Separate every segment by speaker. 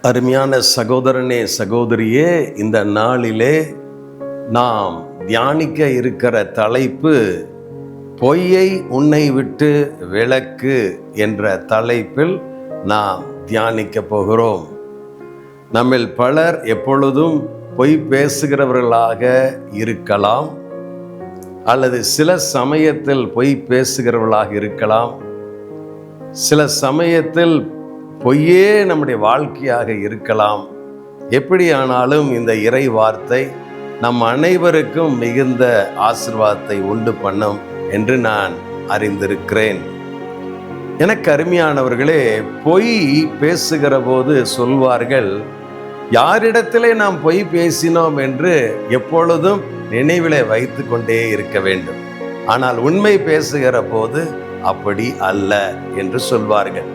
Speaker 1: அருமையான சகோதரனே, சகோதரியே, இந்த நாளிலே நாம் தியானிக்க இருக்கிற தலைப்பு பொய்யை உன்னை விட்டு விலக்கு என்ற தலைப்பில் நாம் தியானிக்க போகிறோம். நம்மில் பலர் எப்பொழுதும் பொய் பேசுகிறவர்களாக இருக்கலாம், அல்லது சில சமயத்தில் பொய் பேசுகிறவர்களாக இருக்கலாம். சில சமயத்தில் பொய்யே நம்முடைய வாழ்க்கையாக இருக்கலாம். எப்படியானாலும் இந்த இறை வார்த்தை நம் அனைவருக்கும் மிகுந்த ஆசீர்வாதத்தை உண்டு பண்ணும் என்று நான் அறிந்திருக்கிறேன். எனக்கு அருமையானவர்களே, பொய் பேசுகிற போது சொல்வார்கள், யாரிடத்திலே நாம் பொய் பேசினோம் என்று எப்பொழுதும் நினைவிலே வைத்து கொண்டே இருக்க வேண்டும். ஆனால் உண்மை பேசுகிற போது அப்படி அல்ல என்று சொல்வார்கள்.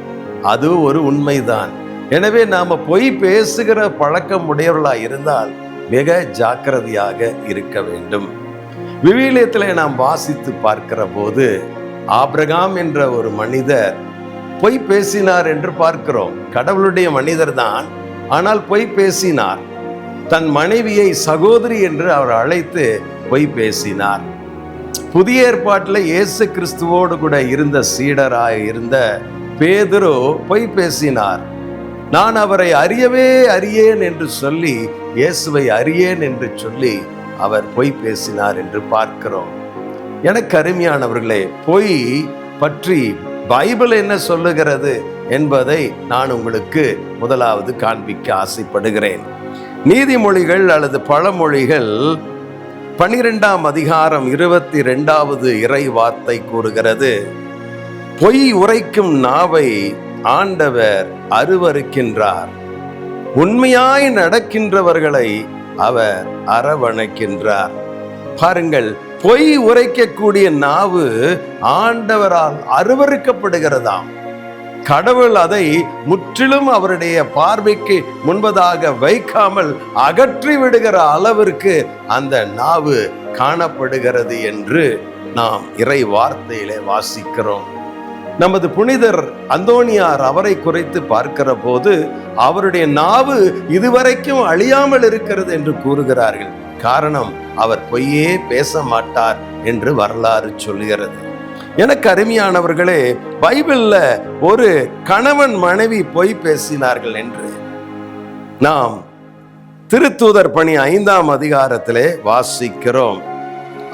Speaker 1: அது ஒரு உண்மைதான். எனவே நாம பொய் பேசுகிற பழக்கம் உடையவர்களாக இருந்தால் மிக ஜாக்கிரதையாக இருக்க வேண்டும். விவிலியத்திலே நாம் வாசித்து பார்க்கிற போது ஆபிரகாம் என்ற ஒரு மனிதர் பொய் பேசினார் என்று பார்க்கிறோம். கடவுளுடைய மனிதர் தான், ஆனால் பொய் பேசினார். தன் மனைவியை சகோதரி என்று அவர் அழைத்து பொய் பேசினார். புதிய ஏற்பாட்டில் இயேசு கிறிஸ்துவோடு கூட இருந்த சீடராக இருந்த பேதுரு பொய் பேசினார். நான் அவரை அறியவே அறியேன் என்று சொல்லி, இயேசுவை அறியேன் என்று சொல்லி அவர் பொய் பேசினார் என்று பார்க்கிறோம். எனக்கு அருமையானவர்களே, பொய் பற்றி பைபிள் என்ன சொல்லுகிறது என்பதை நான் உங்களுக்கு முதலாவது காண்பிக்க ஆசைப்படுகிறேன். நீதிமொழிகள் அல்லது பழமொழிகள் 12ஆம் அதிகாரம் 22வது இறை வார்த்தை கூறுகிறது, பொய் உரைக்கும் நாவை ஆண்டவர் அருவருக்கின்றார், உண்மையாய் நடக்கின்றவர்களை அவர் அரவணைக்கின்றார். பாருங்கள், பொய் உரைக்கக்கூடிய நாவு ஆண்டவரால் அருவருக்கப்படுகிறதாம். கடவுள் அதை முற்றிலும் அவருடைய பார்வைக்கு முன்பதாக வைக்காமல் அகற்றி விடுகிற அளவிற்கு அந்த நாவு காணப்படுகிறது என்று நாம் இறை வார்த்தையிலே வாசிக்கிறோம். நமது புனிதர் அந்தோனியார் அவரை குறித்து பார்க்கிற போது அவருடைய நாவு இதுவரைக்கும் அழியாமல் இருக்கிறது என்று கூறுகிறார்கள். காரணம், அவர் பொய்யே பேச மாட்டார் என்று வரலாறு சொல்கிறது. எனக்கு அருமையானவர்களே, பைபிள்ல ஒரு கணவன் மனைவி பொய் பேசினார்கள் என்று நாம் திருத்தூதர் பணி 5ஆம் அதிகாரத்திலே வாசிக்கிறோம்.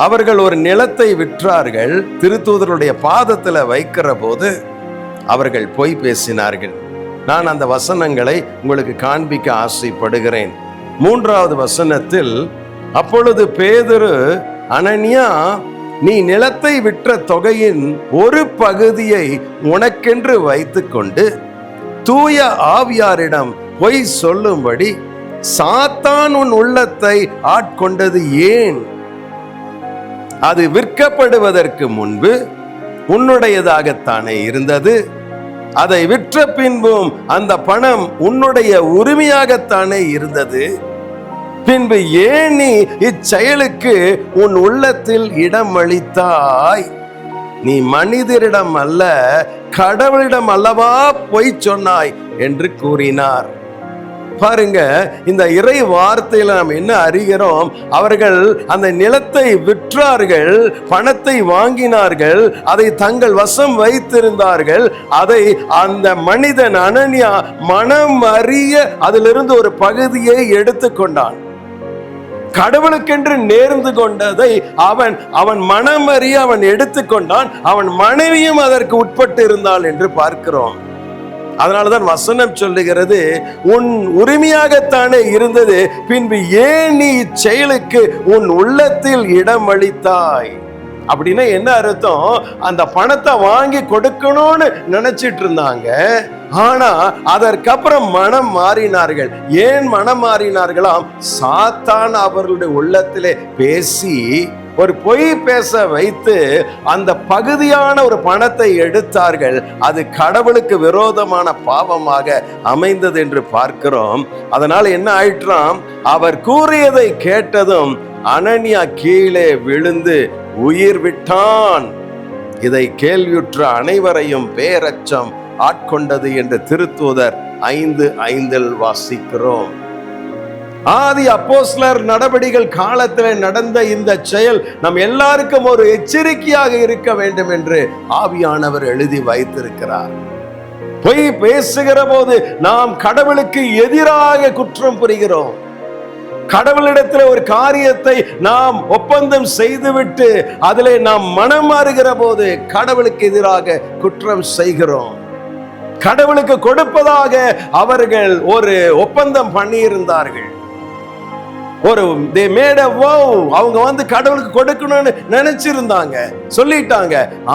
Speaker 1: அவர்கள் ஒரு நிலத்தை விற்றார்கள். திருத்தூதருடைய பாதத்தில் வைக்கிற போது அவர்கள் பொய் பேசினார்கள். நான் அந்த வசனங்களை உங்களுக்கு காண்பிக்க ஆசைப்படுகிறேன். 3வது வசனத்தில், அப்பொழுது பேதுரு, அனனியா, நீ நிலத்தை விற்ற தொகையின் ஒரு பகுதியை உனக்கென்று வைத்துக்கொண்டு தூய ஆவியாரிடம் பொய் சொல்லும்படி சாத்தான் உன் உள்ளத்தை ஆட்கொண்டது ஏன்? அது விற்கப்படுவதற்கு முன்பு உன்னுடையதாகத்தானே இருந்தது, அதை விற்ற பின்பும் அந்த பணம் உன்னுடைய உரிமையாகத்தானே இருந்தது. பின்பு ஏன் நீ இச்செயலுக்கு உன் உள்ளத்தில் இடம் அளித்தாய்? நீ மனிதரிடம் அல்ல, கடவுளிடம் அல்லவா பொய் சொன்னாய் என்று கூறினார். பாருங்க, இந்த இறை வார்த்தையில நாம் என்ன அறிகிறோம்? அவர்கள் அந்த நிலத்தை விற்றார்கள், பணத்தை வாங்கினார்கள், அதை தங்கள் வசம் வைத்திருந்தார்கள். அதை அந்த மனிதன் அனனியா மனம் அறிய அதிலிருந்து ஒரு பகுதியை எடுத்துக்கொண்டான். கடவுளுக்கென்று நேர்ந்து கொண்டதை அவன் மனம் அறிய அவன் எடுத்துக்கொண்டான். அவன் மனைவியும் அதற்கு உட்பட்டு இருந்தாள் என்று பார்க்கிறோம். அதனாலதான் வசனம் சொல்லுகிறது, உன் உரிமையாகத்தானே இருந்தது, பின்பு ஏன் நீ இச்செயலுக்கு உன் உள்ளத்தில் இடம் அளித்தாய்? அப்படின்னா என்ன அர்த்தம்? அந்த பணத்தை வாங்கி கொடுக்கணும்னு நினைச்சிட்டு இருந்தாங்க. ஆனா அதற்கப்புறம் மனம் மாறினார்கள். ஏன் மனம் மாறினார்களாம்? சாத்தான் அவர்களுடைய உள்ளத்திலே பேசி ஒரு பொய் பேச வைத்து அந்த பகுதியான ஒரு பணத்தை எடுத்தார்கள். அது கடவுளுக்கு விரோதமான பாவமாக அமைந்தது என்று பார்க்கிறோம். அதனால என்ன ஆயிற்றாம்? அவர் கூறியதை கேட்டதும் அனனியா கீழே விழுந்து உயிர் விட்டான். இதை கேள்வியுற்ற அனைவரையும் பேரச்சம் ஆட்கொண்டது என்று திருத்தூதர் 5:5 வாசிக்கிறோம். ஆதி அப்போஸ்தலர் நடபடிகள் காலத்தில் நடந்த இந்த செயல் நம் எல்லாருக்கும் ஒரு எச்சரிக்கையாக இருக்க வேண்டும் என்று ஆவியானவர் எழுதி வைத்திருக்கிறார். பொய் பேசுகிற போது நாம் கடவுளுக்கு எதிராக குற்றம் புரிகிறோம். கடவுளிடத்தில் ஒரு காரியத்தை நாம் ஒப்பந்தம் செய்துவிட்டு அதிலே நாம் மனம் மாறுகிற போது கடவுளுக்கு எதிராக குற்றம் செய்கிறோம். கடவுளுக்கு கொடுப்பதாக அவர்கள் ஒரு ஒப்பந்தம் பண்ணியிருந்தார்கள். they made a vow. அவங்க கடவுளுக்கு கொடுக்கணும்னு நினைச்சிருந்தாங்க, சொல்லிட்டாங்க.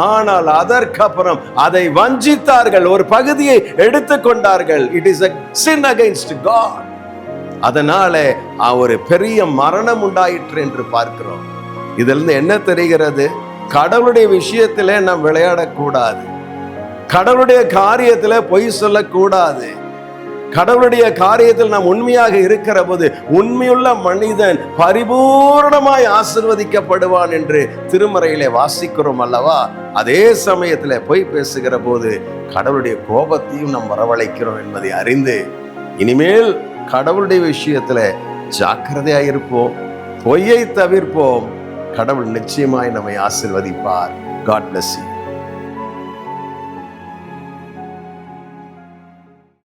Speaker 1: ஆனால் அதற்கப்புறம் அதை வஞ்சித்தார்கள், ஒரு பகுதியை எடுத்துக்கொண்டார்கள். It is a sin against God. அதனால ஒரு பெரிய மரணம் உண்டாயிற்று என்று பார்க்கிறோம். இதிலிருந்து என்ன தெரிகிறது? கடவுளுடைய விஷயத்திலே நாம் விளையாடக்கூடாது. கடவுளுடைய காரியத்துல பொய் சொல்லக்கூடாது. கடவுளுடைய காரியத்தில் நாம் உண்மையாக இருக்கிற போது உண்மையுள்ள மனிதன் பரிபூர்ணமாய் ஆசீர்வதிக்கப்படுவான் என்று திருமறையிலே வாசிக்கிறோம் அல்லவா? அதே சமயத்துல பொய் பேசுகிற போது கடவுளுடைய கோபத்தையும் நாம் வரவழைக்கிறோம் என்பதை அறிந்து இனிமேல் கடவுளுடைய விஷயத்துல ஜாக்கிரதையாயிருப்போம், பொய்யை தவிர்ப்போம். கடவுள் நிச்சயமாய் நம்மை ஆசீர்வதிப்பார். God bless you.